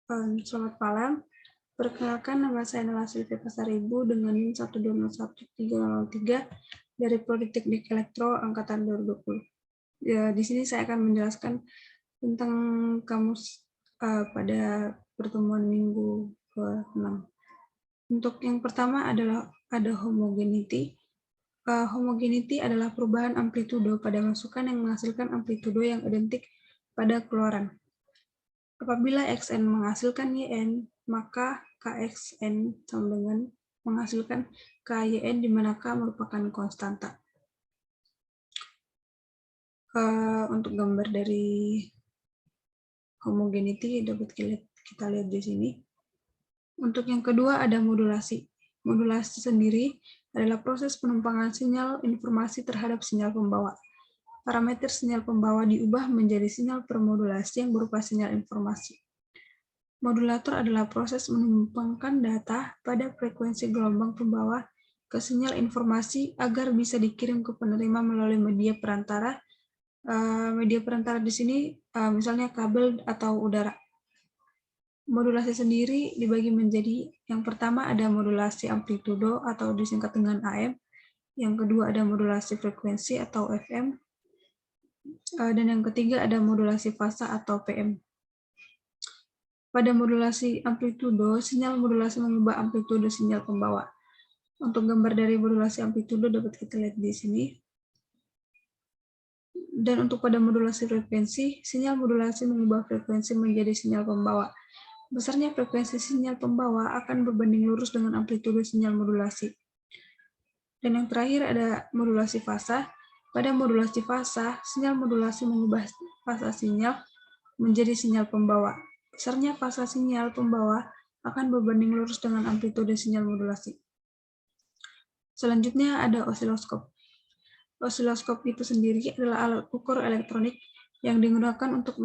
Selamat malam. Perkenalkan, nama saya Nela Sylvia Pasaribu dengan NIM 1201303 dari Politeknik Elektro Angkatan 2020. Ya, di sini saya akan menjelaskan tentang kamus pada pertemuan minggu ke-6. Untuk yang pertama adalah ada homogeneity. Homogeneity adalah perubahan amplitudo pada masukan yang menghasilkan amplitudo yang identik pada keluaran. Apabila Xn menghasilkan Yn, maka Kxn sama dengan menghasilkan Kyn di mana K merupakan konstanta. Untuk gambar dari homogeneity dapat kita lihat di sini. Untuk yang kedua ada modulasi. Modulasi sendiri adalah proses penumpangan sinyal informasi terhadap sinyal pembawa. Parameter sinyal pembawa diubah menjadi sinyal permodulasi yang berupa sinyal informasi. Modulator adalah proses menumpangkan data pada frekuensi gelombang pembawa ke sinyal informasi agar bisa dikirim ke penerima melalui media perantara. Media perantara di sini misalnya kabel atau udara. Modulasi sendiri dibagi menjadi yang pertama ada modulasi amplitudo atau disingkat dengan AM, yang kedua ada modulasi frekuensi atau FM, dan yang ketiga ada modulasi fasa atau PM. Pada modulasi amplitudo, sinyal modulasi mengubah amplitudo sinyal pembawa. Untuk gambar dari modulasi amplitudo dapat kita lihat di sini. Dan untuk pada modulasi frekuensi, sinyal modulasi mengubah frekuensi menjadi sinyal pembawa. Besarnya frekuensi sinyal pembawa akan berbanding lurus dengan amplitudo sinyal modulasi. Dan yang terakhir ada modulasi fasa. Pada modulasi fasa, sinyal modulasi mengubah fasa sinyal menjadi sinyal pembawa. Besarnya fasa sinyal pembawa akan berbanding lurus dengan amplitudo sinyal modulasi. Selanjutnya ada osiloskop. Osiloskop itu sendiri adalah alat ukur elektronik yang digunakan untuk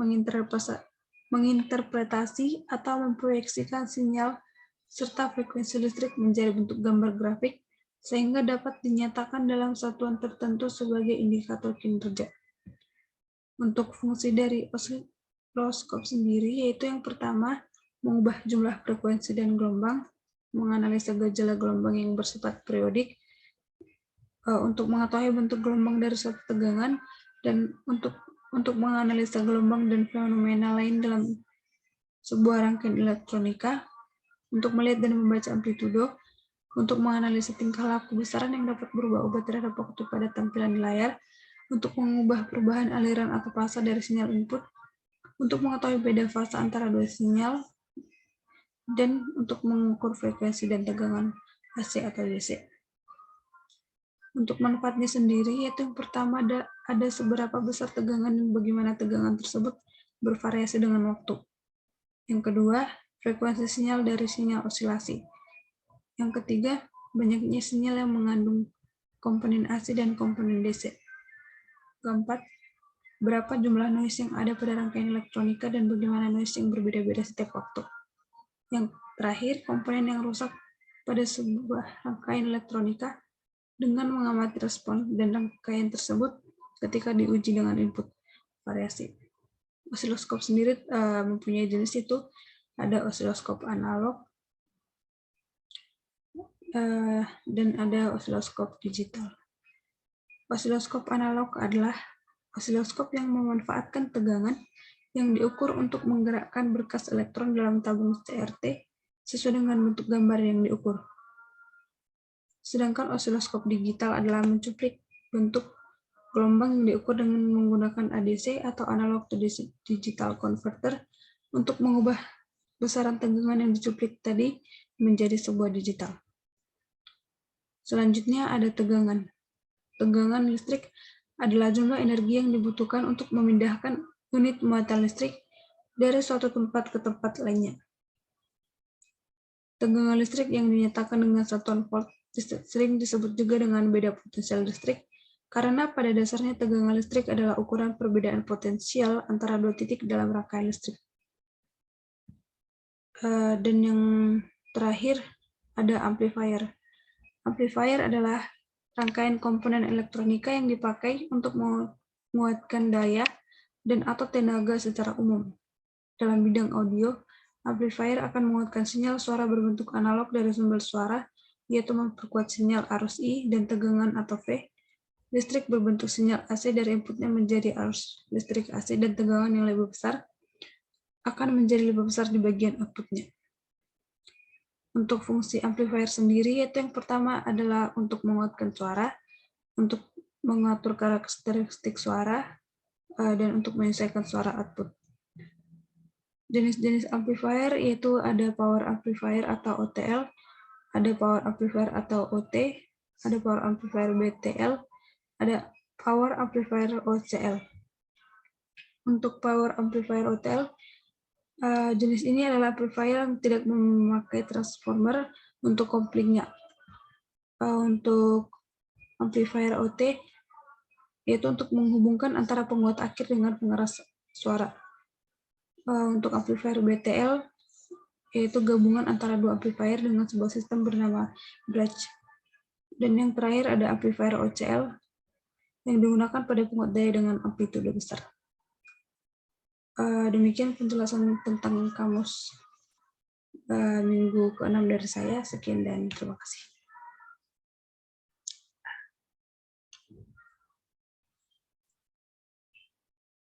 menginterpretasi atau memproyeksikan sinyal serta frekuensi listrik menjadi bentuk gambar grafik sehingga dapat dinyatakan dalam satuan tertentu sebagai indikator kinerja. Untuk fungsi dari osiloskop sendiri yaitu yang pertama mengubah jumlah frekuensi dan gelombang, menganalisa gejala gelombang yang bersifat periodik, untuk mengetahui bentuk gelombang dari suatu tegangan, dan untuk menganalisa gelombang dan fenomena lain dalam sebuah rangkaian elektronika, untuk melihat dan membaca amplitudo, untuk menganalisa tingkah laku besaran yang dapat berubah-ubah terhadap waktu pada tampilan di layar, untuk mengubah perubahan aliran atau fasa dari sinyal input, untuk mengetahui beda fasa antara dua sinyal, dan untuk mengukur frekuensi dan tegangan AC atau DC. Untuk manfaatnya sendiri, yaitu yang pertama ada seberapa besar tegangan dan bagaimana tegangan tersebut bervariasi dengan waktu. Yang kedua, frekuensi sinyal dari sinyal osilasi. Yang ketiga, banyaknya sinyal yang mengandung komponen AC dan komponen DC. Keempat, berapa jumlah noise yang ada pada rangkaian elektronika dan bagaimana noise yang berbeda-beda setiap waktu. Yang terakhir, komponen yang rusak pada sebuah rangkaian elektronika dengan mengamati respon dan rangkaian tersebut ketika diuji dengan input variasi. Osiloskop sendiri mempunyai jenis itu ada osiloskop analog dan ada osiloskop digital. Osiloskop analog adalah osiloskop yang memanfaatkan tegangan yang diukur untuk menggerakkan berkas elektron dalam tabung CRT sesuai dengan bentuk gambar yang diukur. Sedangkan osiloskop digital adalah mencuplik bentuk gelombang yang diukur dengan menggunakan ADC atau analog to digital converter untuk mengubah besaran tegangan yang dicuplik tadi menjadi sebuah digital. Selanjutnya ada tegangan. Tegangan listrik adalah jumlah energi yang dibutuhkan untuk memindahkan unit muatan listrik dari suatu tempat ke tempat lainnya. Tegangan listrik yang dinyatakan dengan satuan volt sering disebut juga dengan beda potensial listrik, karena pada dasarnya tegangan listrik adalah ukuran perbedaan potensial antara dua titik dalam rangkaian listrik. Dan yang terakhir ada amplifier. Amplifier adalah rangkaian komponen elektronika yang dipakai untuk menguatkan daya dan atau tenaga secara umum. Dalam bidang audio, Amplifier akan menguatkan sinyal suara berbentuk analog dari sumber suara, yaitu memperkuat sinyal arus I dan tegangan atau V. Listrik berbentuk sinyal AC dari inputnya menjadi arus listrik AC dan tegangan yang lebih besar akan menjadi lebih besar di bagian outputnya. Untuk fungsi amplifier sendiri, yaitu yang pertama adalah untuk menguatkan suara, untuk mengatur karakteristik suara, dan untuk menyesuaikan suara output. Jenis-jenis amplifier yaitu ada power amplifier atau OTL, ada power amplifier atau OT, ada power amplifier BTL, ada power amplifier OCL. Untuk power amplifier OTL, jenis ini adalah amplifier yang tidak memakai transformer untuk koplingnya. Untuk amplifier OT, yaitu untuk menghubungkan antara penguat akhir dengan pengeras suara. Untuk amplifier BTL, yaitu gabungan antara dua amplifier dengan sebuah sistem bernama bridge. Dan yang terakhir ada amplifier OCL, yang digunakan pada penguat daya dengan amplitude besar. Demikian penjelasan tentang kamus minggu ke-6 dari saya. Sekian dan terima kasih.